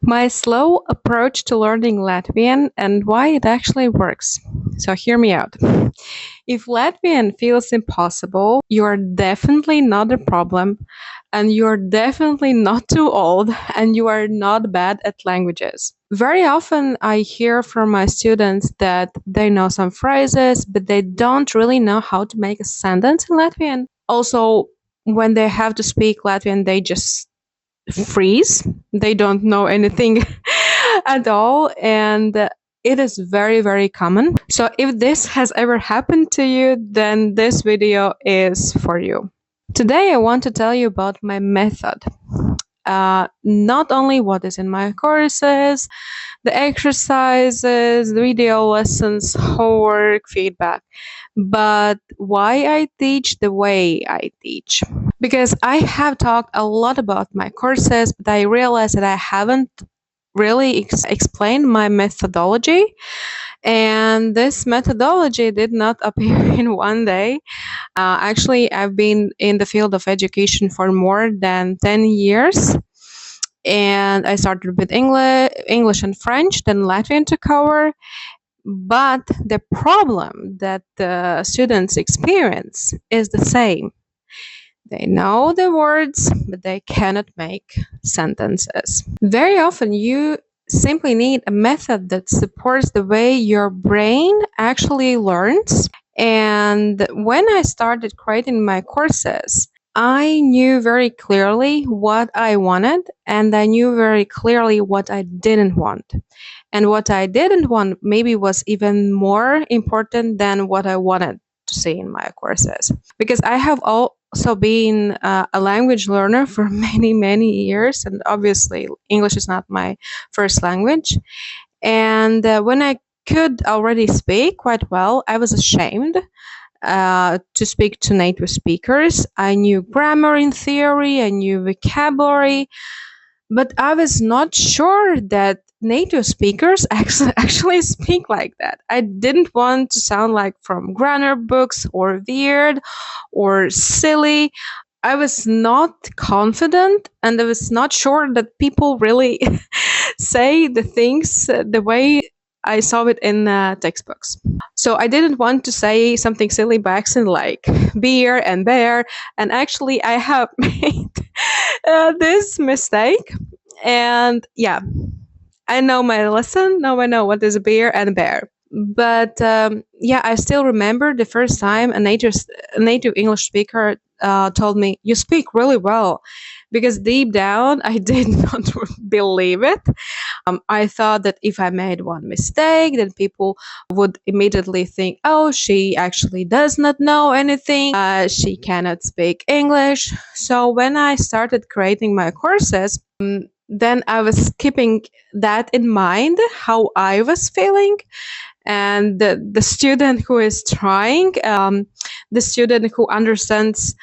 My slow approach to learning Latvian and why it actually works. So, hear me out. If Latvian feels impossible, you are definitely not a problem, and you are definitely not too old, and you are not bad at languages. Very often, I hear from my students that they know some phrases, but they don't really know how to make a sentence in Latvian. Also, when they have to speak Latvian, they just freeze. They don't know anything at all. And it is very, very common. So if this has ever happened to you, then this video is for you. Today, I want to tell you about my method. Not only what is in my courses, the exercises, the video lessons, homework, feedback, but why I teach the way I teach. Because I have talked a lot about my courses, but I realized that I haven't really explained my methodology. And this methodology did not appear in one day. Actually, I've been in the field of education for more than 10 years. And I started with English and French, then Latvian took over. But the problem that the students experience is the same. They know the words, but they cannot make sentences. Very often, you simply need a method that supports the way your brain actually learns. And when I started creating my courses, I knew very clearly what I wanted, and I knew very clearly what I didn't want. And what I didn't want maybe was even more important than what I wanted to see in my courses. Because I have also been a language learner for many, many years, and obviously English is not my first language. And when I could already speak quite well, I was ashamed to speak to native speakers. I knew grammar in theory, I knew vocabulary, but I was not sure that native speakers actually speak like that. I didn't want to sound like from grammar books or weird or silly. I was not confident, and I was not sure that people really say the things the way I saw it in textbooks. So I didn't want to say something silly by accident like beer and bear. And actually, I have made this mistake. And yeah, I know my lesson. Now I know what is a beer and a bear. But yeah, I still remember the first time a native English speaker told me, "You speak really well." Because deep down, I did not believe it. I thought that if I made one mistake, then people would immediately think, oh, she actually does not know anything. She cannot speak English. So when I started creating my courses, then I was keeping that in mind, how I was feeling. And the student who is trying, the student who understands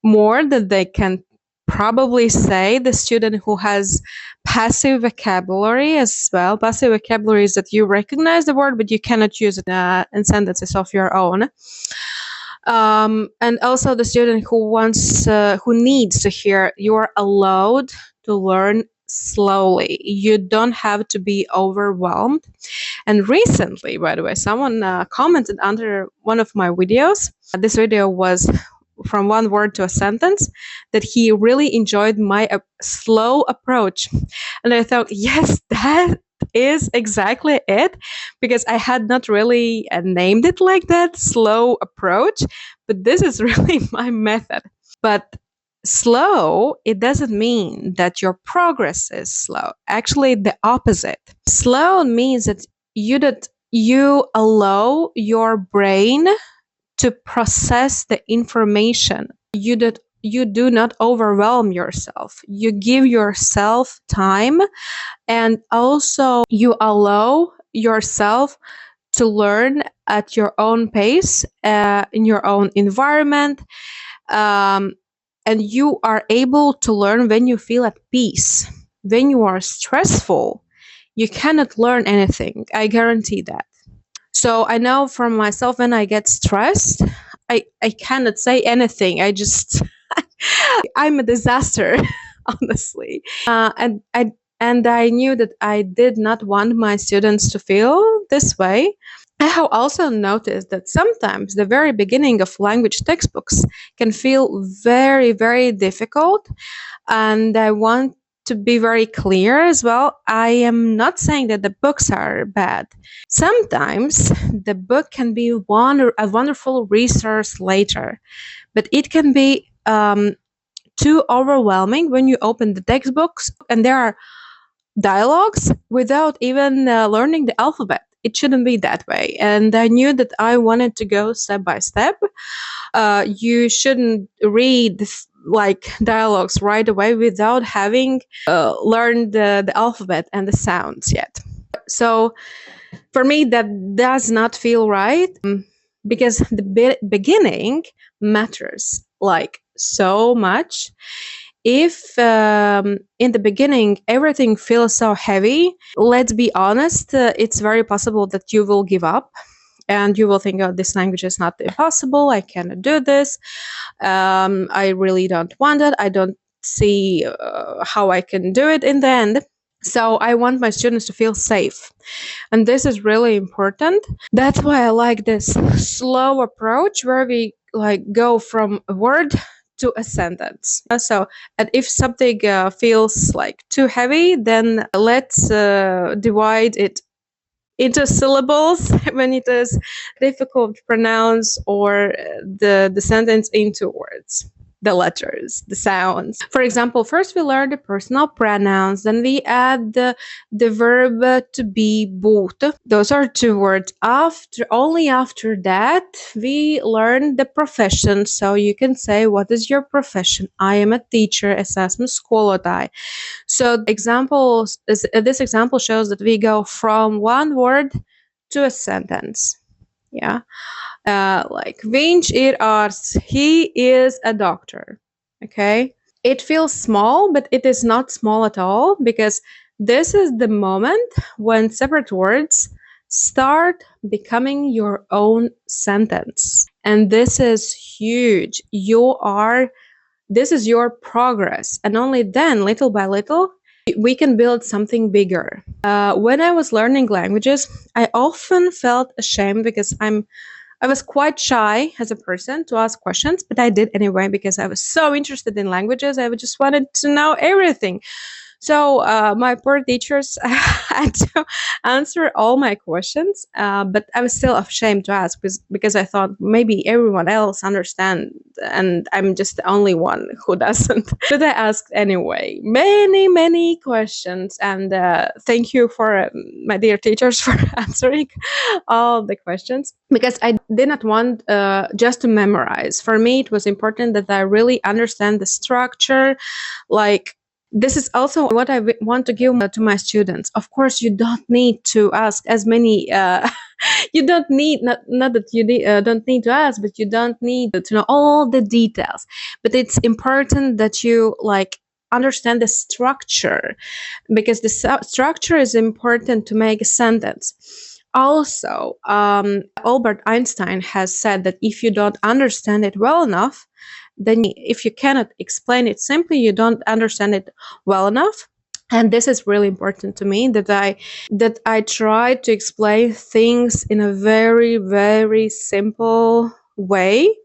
more than they can probably say, the student who has passive vocabulary as well. Passive vocabulary is that you recognize the word, but you cannot use it in sentences of your own. And also the student who needs to hear, you are allowed to learn slowly. You don't have to be overwhelmed. And recently, by the way, someone commented under one of my videos. This video was from one word to a sentence, that he really enjoyed my slow approach. And I thought, yes, that is exactly it, because I had not really named it like that, slow approach, but this is really my method. But slow, it doesn't mean that your progress is slow. Actually, the opposite. Slow means that you allow your brain to process the information. You do not overwhelm yourself. You give yourself time, and also you allow yourself to learn at your own pace, in your own environment, and you are able to learn when you feel at peace. When you are stressful, you cannot learn anything. I guarantee that. So I know from myself, when I get stressed, I cannot say anything. I'm a disaster, honestly. And And I knew that I did not want my students to feel this way. I have also noticed that sometimes the very beginning of language textbooks can feel very, very difficult. And I want to be very clear as well. I am not saying that the books are bad. Sometimes the book can be a wonderful resource later, but it can be too overwhelming when you open the textbooks and there are dialogues without even learning the alphabet. It shouldn't be that way. And I knew that I wanted to go step by step. You shouldn't read like dialogues right away without having learned the alphabet and the sounds yet. So for me, that does not feel right, because the beginning matters like so much. If in the beginning everything feels so heavy, let's be honest, it's very possible that you will give up and you will think, oh, this language is not impossible, I cannot do this, I really don't want it, I don't see how I can do it in the end. So I want my students to feel safe. And this is really important. That's why I like this slow approach where we like go from a word to a sentence. So, and if something feels like too heavy, then let's divide it into syllables when it is difficult to pronounce, or the sentence into words, the letters, the sounds. For example, first we learn the personal pronouns, then we add the verb to be, būt. Those are two words. Only after that we learn the profession. So you can say, what is your profession? I am a teacher. Es esmu skolotāja. So this example shows that we go from one word to a sentence. Yeah. Like, viņš ir ārsts. He is a doctor. Okay. It feels small, but it is not small at all, because this is the moment when separate words start becoming your own sentence. And this is huge. This is your progress. And only then, little by little, we can build something bigger. When I was learning languages, I often felt ashamed because I was quite shy as a person to ask questions, but I did anyway because I was so interested in languages. I just wanted to know everything. So my poor teachers had to answer all my questions, but I was still ashamed to ask because I thought maybe everyone else understands and I'm just the only one who doesn't. But I asked anyway many, many questions, and thank you for my dear teachers for answering all the questions, because I did not want just to memorize. For me, it was important that I really understand the structure, like, this is also what I want to give to my students. Of course, you don't need to ask as many. You don't need not that you don't need to ask, but you don't need to know all the details. But it's important that you like understand the structure, because the structure is important to make a sentence. Also, Albert Einstein has said that if you don't understand it well enough, then if you cannot explain it simply, you don't understand it well enough. And this is really important to me, that I try to explain things in a very, very simple way.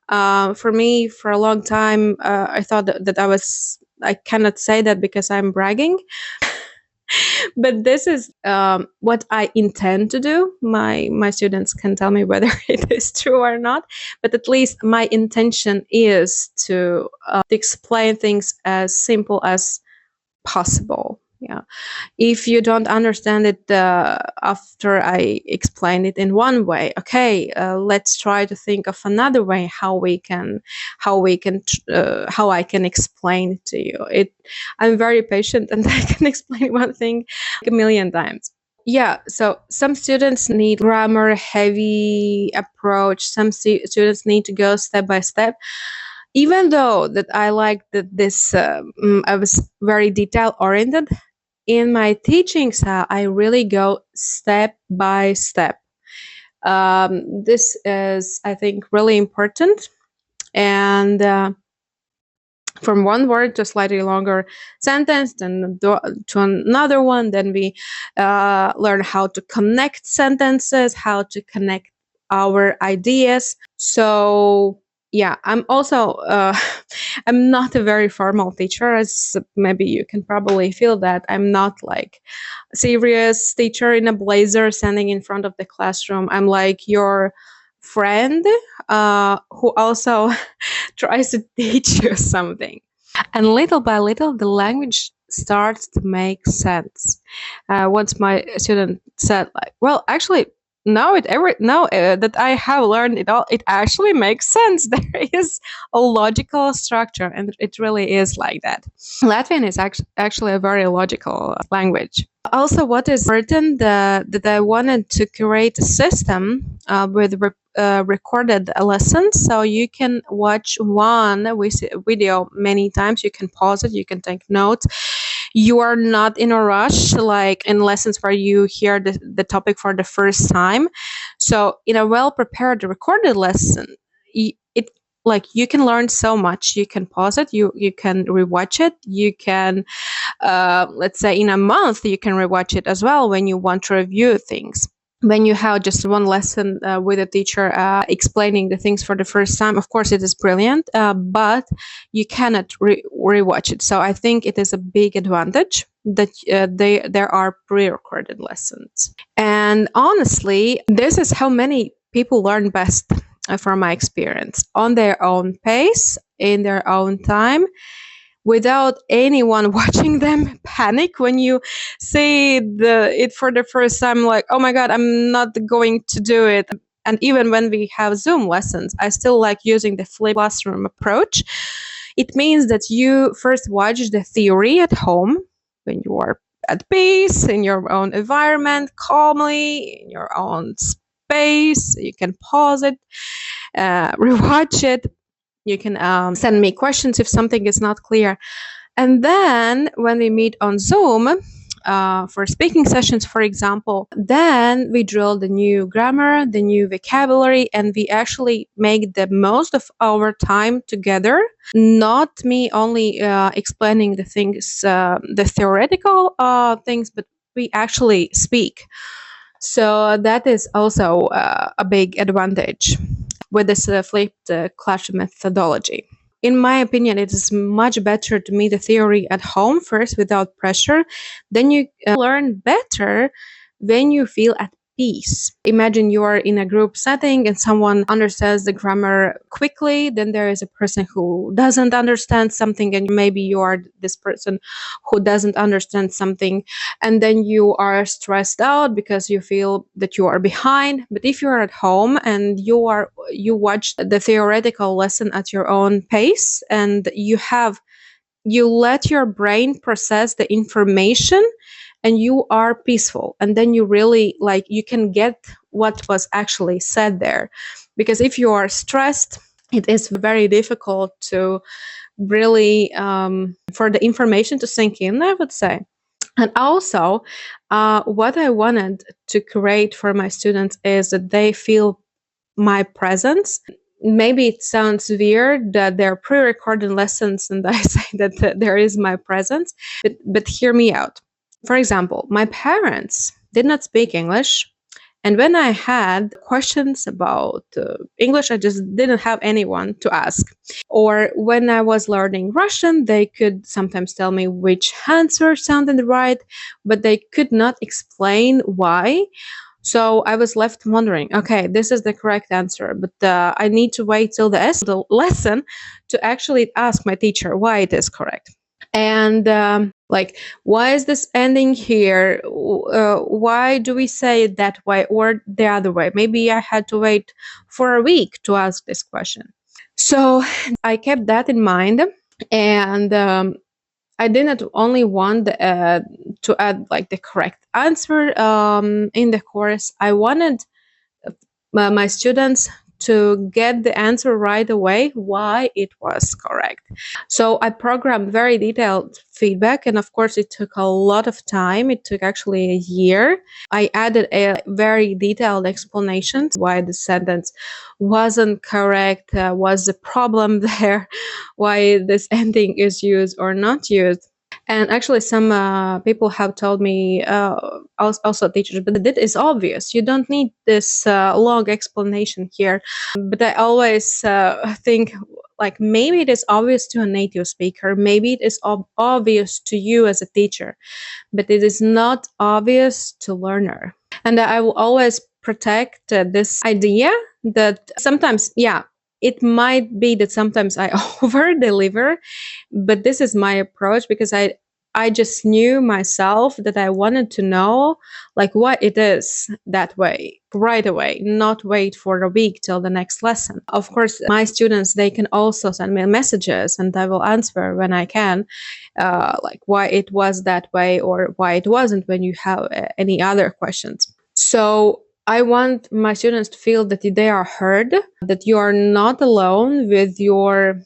For me, for a long time, I thought that I cannot say that because I'm bragging. But this is what I intend to do. My students can tell me whether it is true or not, but at least my intention is to explain things as simple as possible. Yeah. If you don't understand it after I explain it in one way, okay, let's try to think of another way how I can explain it to you. I'm very patient and I can explain one thing like a million times. Yeah, so some students need grammar heavy approach. Some students need to go step by step. Even though that I like that this, I was very detail oriented. In my teaching style, I really go step by step. This is, I think, really important. And from one word to a slightly longer sentence, then to another one. Then we learn how to connect sentences, how to connect our ideas. So yeah, I'm also I'm not a very formal teacher, as maybe you can probably feel that. I'm not like a serious teacher in a blazer standing in front of the classroom. I'm like your friend who also tries to teach you something. And little by little, the language starts to make sense. Once my student said, like, well, actually, now that I have learned it all, it actually makes sense. There is a logical structure, and it really is like that. Latvian is actually a very logical language. Also, what is important that I wanted to create a system with recorded lessons, so you can watch one video many times. You can pause it, you can take notes. You are not in a rush like in lessons where you hear the topic for the first time. So in a well prepared recorded lesson, it like you can learn so much. You can pause it, you can rewatch it, you can let's say in a month you can rewatch it as well when you want to review things. When you have just one lesson with a teacher explaining the things for the first time, of course it is brilliant, but you cannot rewatch it. So I think it is a big advantage that there are pre-recorded lessons. And honestly, this is how many people learn best, from my experience, on their own pace, in their own time, without anyone watching them panic when you say it for the first time, like, oh my god, I'm not going to do it. And even when we have Zoom lessons, I still like using the flipped classroom approach. It means that you first watch the theory at home when you are at peace in your own environment, calmly in your own space. You can pause it, rewatch it. You can send me questions if something is not clear. And then when we meet on Zoom, for speaking sessions, for example, then we drill the new grammar, the new vocabulary, and we actually make the most of our time together. Not me only explaining the things, the theoretical things, but we actually speak. So that is also a big advantage with this flipped classroom methodology. In my opinion, it is much better to meet the theory at home first without pressure. Then you learn better when you feel at peace. Imagine you are in a group setting and someone understands the grammar quickly. Then there is a person who doesn't understand something, and maybe you are this person who doesn't understand something. And then you are stressed out because you feel that you are behind. But if you are at home and you watch the theoretical lesson at your own pace, and you let your brain process the information, and you are peaceful, and then you really you can get what was actually said there. Because if you are stressed, it is very difficult to really for the information to sink in, I would say. And also, what I wanted to create for my students is that they feel my presence. Maybe it sounds weird that they're pre-recorded lessons and I say that there is my presence, but hear me out. For example, my parents did not speak English, and when I had questions about English, I just didn't have anyone to ask. Or when I was learning Russian, they could sometimes tell me which answer sounded right, but they could not explain why. So I was left wondering, okay, this is the correct answer, but I need to wait till the lesson to actually ask my teacher why it is correct. And why is this ending here? Why do we say it that way or the other way? Maybe I had to wait for a week to ask this question. So I kept that in mind, and I didn't only want to add the correct answer in the course. I wanted my students to get the answer right away, why it was correct. So I programmed very detailed feedback. And of course, it took a lot of time. It took actually a year. I added a very detailed explanation why the sentence wasn't correct, was the problem there, why this ending is used or not used. And actually, some people have told me, also teachers, but that is obvious. You don't need this long explanation here. But I always think, like, maybe it is obvious to a native speaker, maybe it is obvious to you as a teacher, but it is not obvious to learner. And I will always protect this idea that sometimes, yeah, it might be that sometimes I over deliver, but this is my approach because I just knew myself that I wanted to know like what it is that way right away, not wait for a week till the next lesson. Of course, my students, they can also send me messages and I will answer when I can, like why it was that way or why it wasn't when you have any other questions. So I want my students to feel that they are heard, that you are not alone with your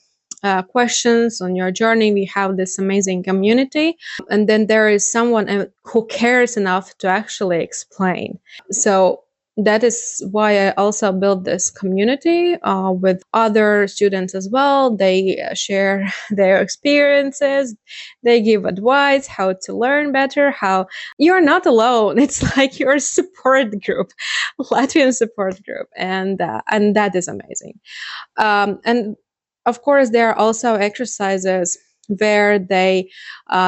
questions on your journey. We have this amazing community, and then there is someone who cares enough to actually explain. So that is why I also built this community with other students as well. They share their experiences, they give advice how to learn better, how you're not alone. It's like your support group, Latvian support group, and that is amazing. And of course, there are also exercises where they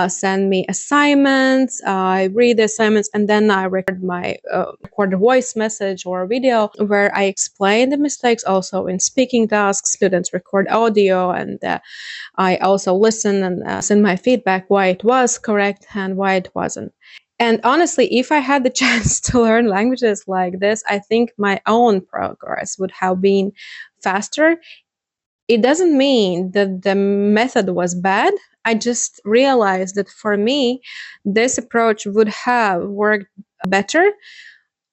send me assignments. I read the assignments and then I record a voice message or a video where I explain the mistakes. Also in speaking tasks, students record audio, and I also listen and send my feedback why it was correct and why it wasn't. And honestly, if I had the chance to learn languages like this, I think my own progress would have been faster. It doesn't mean that the method was bad. I just realized that for me, this approach would have worked better.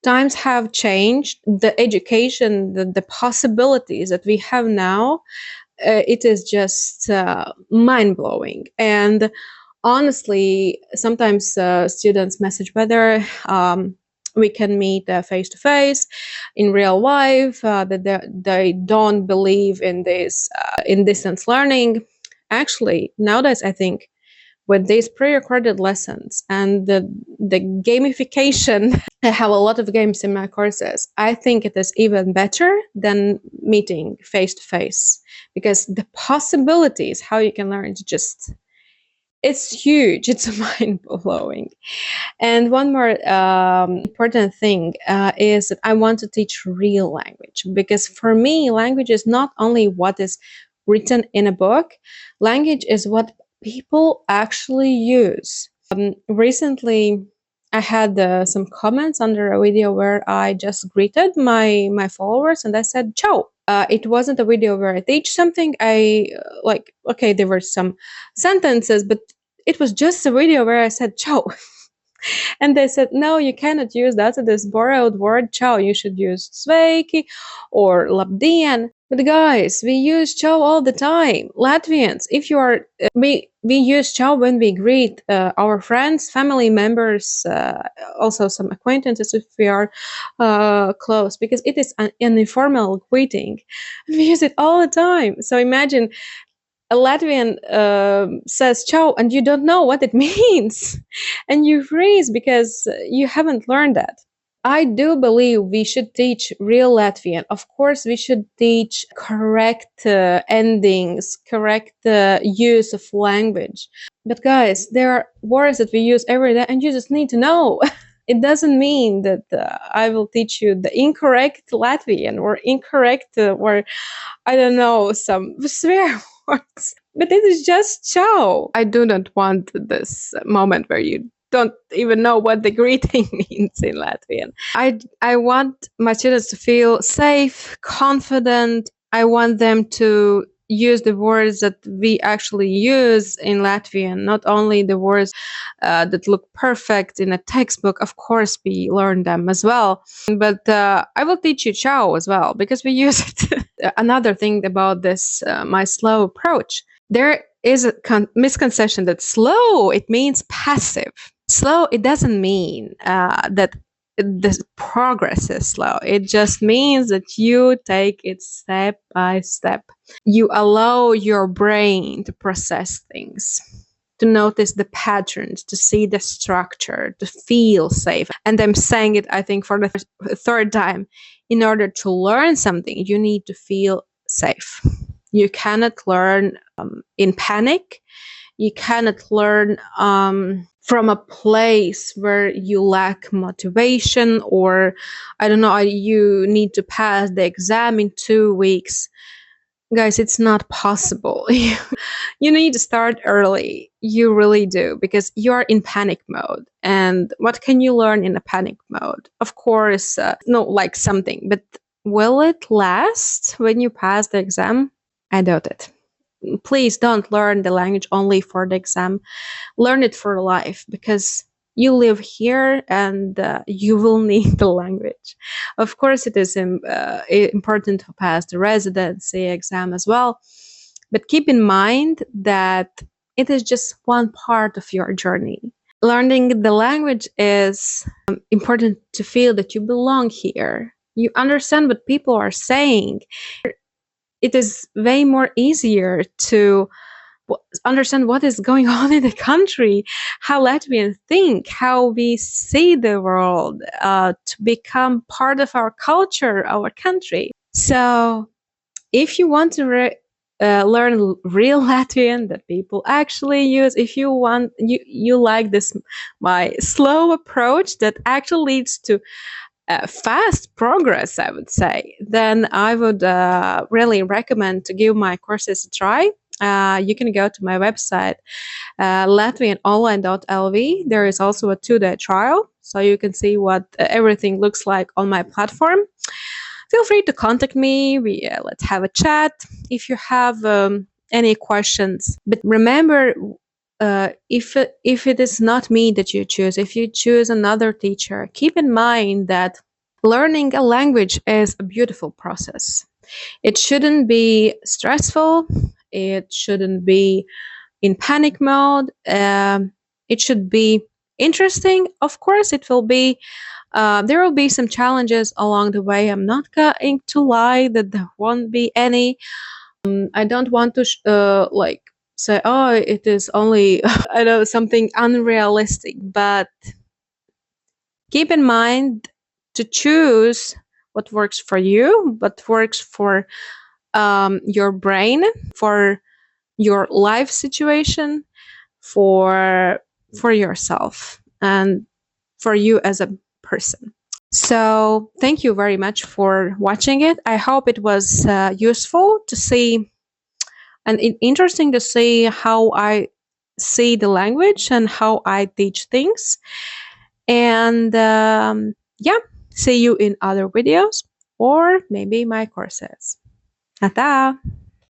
Times have changed. The education, the possibilities that we have now, it is just mind blowing. And honestly, sometimes students message whether we can meet face to face in real life, that they don't believe in this in distance learning. Actually, nowadays, I think with these pre-recorded lessons and the gamification, I have a lot of games in my courses. I think it is even better than meeting face to face because the possibilities how you can learn it's huge. It's mind blowing. And one more important thing is that I want to teach real language because for me, language is not only what is written in a book, language is what people actually use. Recently, I had some comments under a video where I just greeted my followers and I said, ciao. It wasn't a video where I teach something. Okay, there were some sentences, but it was just a video where I said, ciao. And they said, no, you cannot use that, this borrowed word, ciao. You should use sveiki or labdien. But guys, we use ciao all the time. Latvians, if you are, we use ciao when we greet our friends, family members, also some acquaintances if we are close, because it is an informal greeting. We use it all the time. So imagine a Latvian says ciao and you don't know what it means and you freeze because you haven't learned that. I do believe we should teach real Latvian. Of course, we should teach correct endings, correct use of language. But guys, there are words that we use every day and you just need to know. It doesn't mean that I will teach you the incorrect Latvian or incorrect or I don't know, some swear words. But it is just ciao. I do not want this moment where you don't even know what the greeting means in Latvian. I want my students to feel safe, confident. I want them to use the words that we actually use in Latvian, not only the words that look perfect in a textbook. Of course, we learn them as well. But I will teach you ciao as well, because we use it. Another thing about this, my slow approach, There is a misconception that slow, it means passive. Slow, it doesn't mean that the progress is slow. It just means that you take it step by step. You allow your brain to process things, to notice the patterns, to see the structure, to feel safe. And I'm saying it, I think, for the third time. In order to learn something, you need to feel safe. You cannot learn in panic. You cannot learn from a place where you lack motivation, or I don't know, you need to pass the exam in 2 weeks. Guys, it's not possible. You need to start early. You really do, because you're in panic mode. And what can you learn in a panic mode? Of course, no, like something, but will it last when you pass the exam? I doubt it. Please don't learn the language only for the exam. Learn it for life, because you live here and you will need the language. Of course, it is important to pass the residency exam as well, but keep in mind that it is just one part of your journey. Learning the language is important to feel that you belong here. You understand what people are saying. It is way more easier to understand what is going on in the country, how Latvians think, how we see the world, to become part of our culture, our country. So, if you want to learn real Latvian that people actually use, if you want, you like this my slow approach that actually leads to fast progress, I would say, then I would really recommend to give my courses a try. You can go to my website, latvianonline.lv. There is also a 2-day trial, so you can see what everything looks like on my platform. Feel free to contact me. Let's have a chat if you have any questions. But remember, if it is not me that you choose, if you choose another teacher, keep in mind that learning a language is a beautiful process. It shouldn't be stressful. It shouldn't be in panic mode. It should be interesting. Of course, it will be. There will be some challenges along the way. I'm not going to lie that there won't be any. I don't want to like say, oh, it is only I know something unrealistic, but keep in mind to choose what works for you, what works for your brain, for your life situation, for yourself, and for you as a person. So thank you very much for watching it. I hope it was useful to see and interesting to see how I see the language and how I teach things. And yeah, see you in other videos or maybe my courses. Ata!